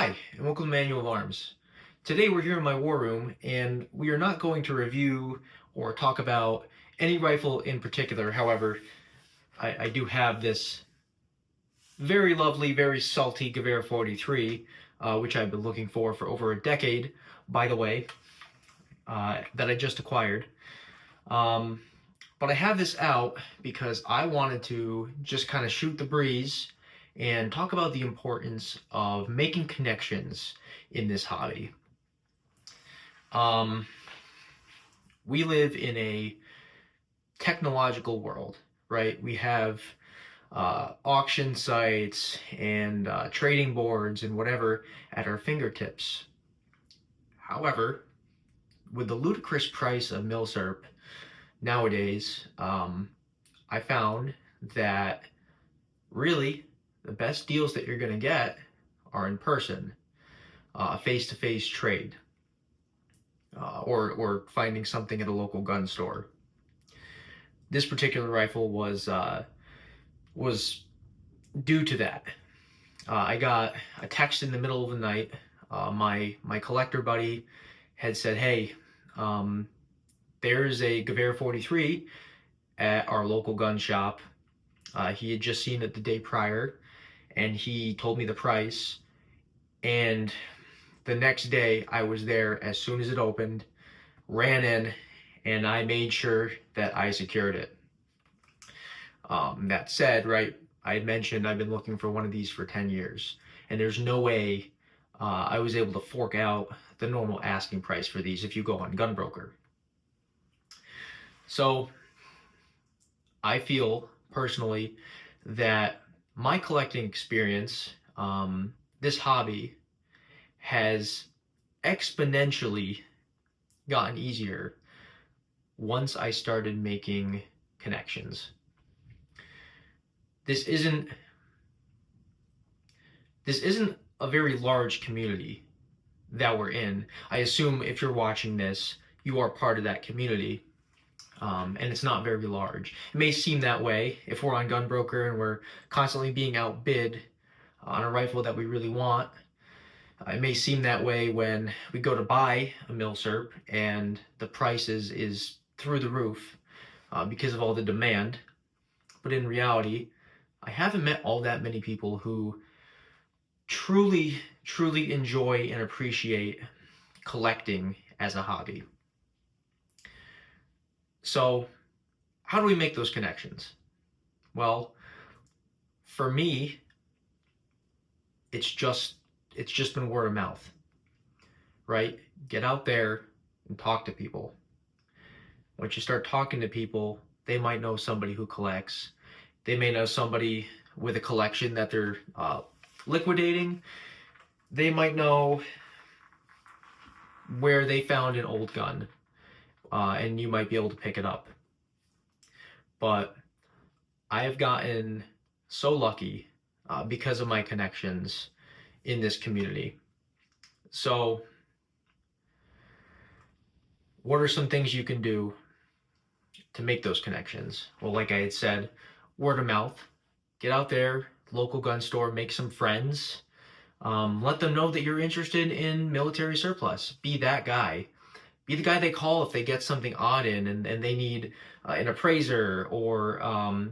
Hi, and welcome to Manual of Arms. Today we're here in my war room, and we are not going to review or talk about any rifle in particular. However, I do have this very lovely, very salty Gewehr 43, which I've been looking for over a decade, by the way, that I just acquired. But I have this out because I wanted to just kind of shoot the breeze and talk about the importance of making connections in this hobby. We live in a technological world, right? We have auction sites and trading boards and whatever at our fingertips. However, with the ludicrous price of Milsurp nowadays, I found that really the best deals that you're going to get are in person, face-to-face trade, or finding something at a local gun store. This particular rifle was due to that. I got a text in the middle of the night. My collector buddy had said, "Hey, there's a Gewehr 43 at our local gun shop." He had just seen it the day prior, and he told me the price. And the next day, I was there as soon as it opened, ran in, and I made sure that I secured it. That said, right, I had mentioned I've been looking for one of these for 10 years, and there's no way I was able to fork out the normal asking price for these if you go on Gunbroker. So I feel personally that my collecting experience, this hobby, has exponentially gotten easier once I started making connections. This isn't a very large community that we're in. I assume if you're watching this, you are part of that community. And it's not very large. It may seem that way if we're on Gunbroker and we're constantly being outbid on a rifle that we really want. It may seem that way when we go to buy a Milsurp and the price is through the roof because of all the demand. But in reality, I haven't met all that many people who truly enjoy and appreciate collecting as a hobby. So, how do we make those connections? Well, for me, it's just been word of mouth, right? Get out there and talk to people. Once you start talking to people, they might know somebody who collects. They may know somebody with a collection that they're liquidating. They might know where they found an old gun. And you might be able to pick it up. But I have gotten so lucky because of my connections in this community. So, what are some things you can do to make those connections? Well, like I had said, word of mouth. Get out there, local gun store, make some friends. Let them know that you're interested in military surplus. Be that guy. Be the guy they call if they get something odd in and they need an appraiser or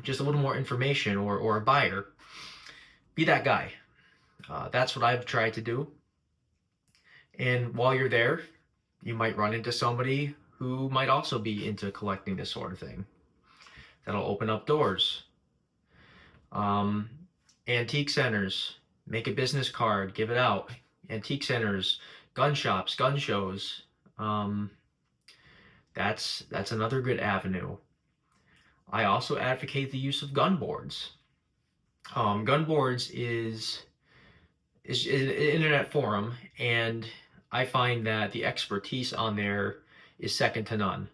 just a little more information or a buyer. Be that guy. That's what I've tried to do. And while you're there, you might run into somebody who might also be into collecting this sort of thing. That'll open up doors. Antique centers. Make a business card. Give it out. Antique centers. Gun shops. Gun shows. That's another good avenue. I also advocate the use of gun boards. Gun boards is an internet forum, and I find that the expertise on there is second to none.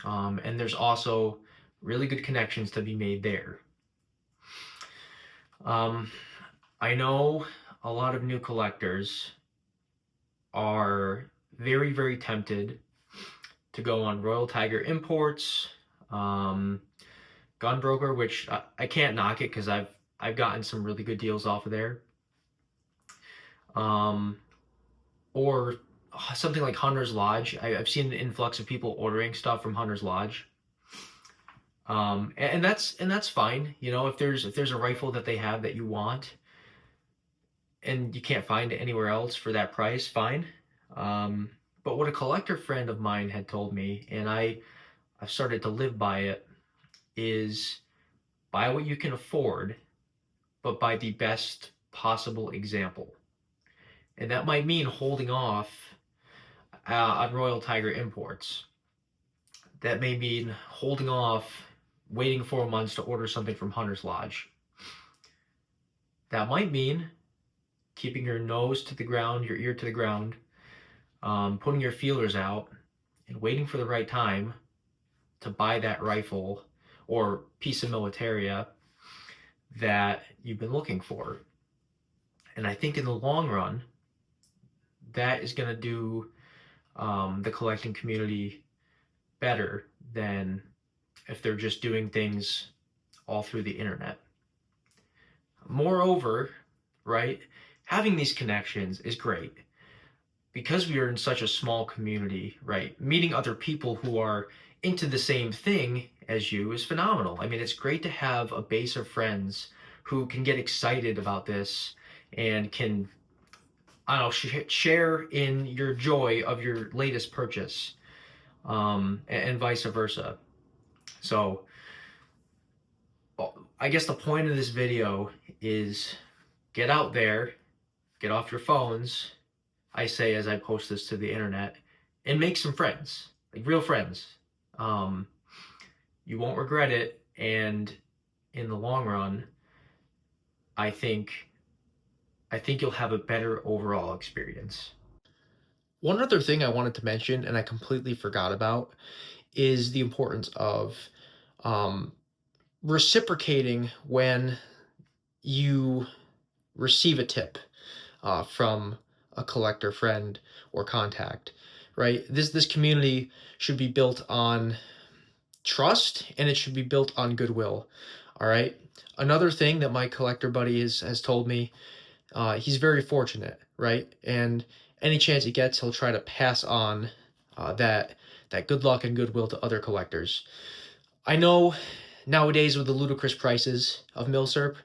And there's also really good connections to be made there. I know a lot of new collectors are very tempted to go on Royal Tiger Imports, Gunbroker, which I can't knock it because I've gotten some really good deals off of there. um, or something like Hunter's Lodge. I've seen an influx of people ordering stuff from Hunter's Lodge. And that's fine. You know, if there's a rifle that they have that you want and you can't find it anywhere else for that price, fine. But what a collector friend of mine had told me, and I've started to live by it, is buy what you can afford, but by the best possible example. And that might mean holding off on Royal Tiger imports. That may mean holding off, waiting 4 months to order something from Hunter's Lodge. That might mean keeping your nose to the ground, your ear to the ground, putting your feelers out, and waiting for the right time to buy that rifle or piece of militaria that you've been looking for. And I think in the long run, that is going to do the collecting community better than if they're just doing things all through the internet. Moreover, right, having these connections is great because we are in such a small community, right? Meeting other people who are into the same thing as you is phenomenal. I mean, it's great to have a base of friends who can get excited about this and can, I don't know, share in your joy of your latest purchase, and vice versa. So I guess the point of this video is get out there, get off your phones, I say as I post this to the internet, and make some friends, like real friends. You won't regret it, and in the long run, I think you'll have a better overall experience. One other thing I wanted to mention, and I completely forgot about, is the importance of reciprocating when you receive a tip from a collector friend or contact, right? This community should be built on trust, and it should be built on goodwill. All right. Another thing that my collector buddy has told me, he's very fortunate, right? And any chance he gets, he'll try to pass on that good luck and goodwill to other collectors. I know nowadays with the ludicrous prices of Milsurp,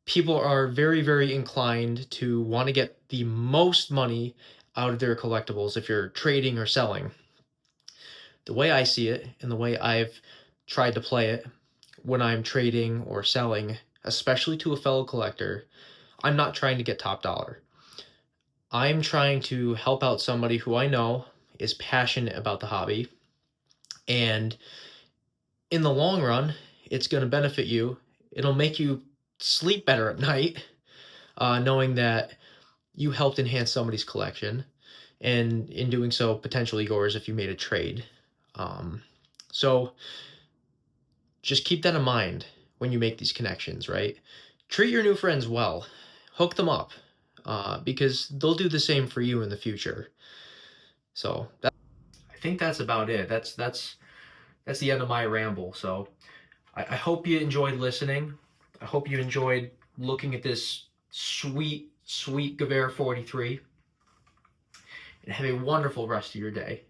people are very, very inclined to want to get the most money out of their collectibles if you're trading or selling. The way I see it, and the way I've tried to play it when I'm trading or selling, especially to a fellow collector, I'm not trying to get top dollar. I'm trying to help out somebody who I know is passionate about the hobby, and in the long run, it's going to benefit you. It'll make you sleep better at night, knowing that you helped enhance somebody's collection, and in doing so, potentially yours if you made a trade. So just keep that in mind when you make these connections, right? Treat your new friends well. Hook them up, because they'll do the same for you in the future. So I think that's about it. That's the end of my ramble. So I hope you enjoyed listening. I hope you enjoyed looking at this sweet, sweet Gewehr 43. And have a wonderful rest of your day.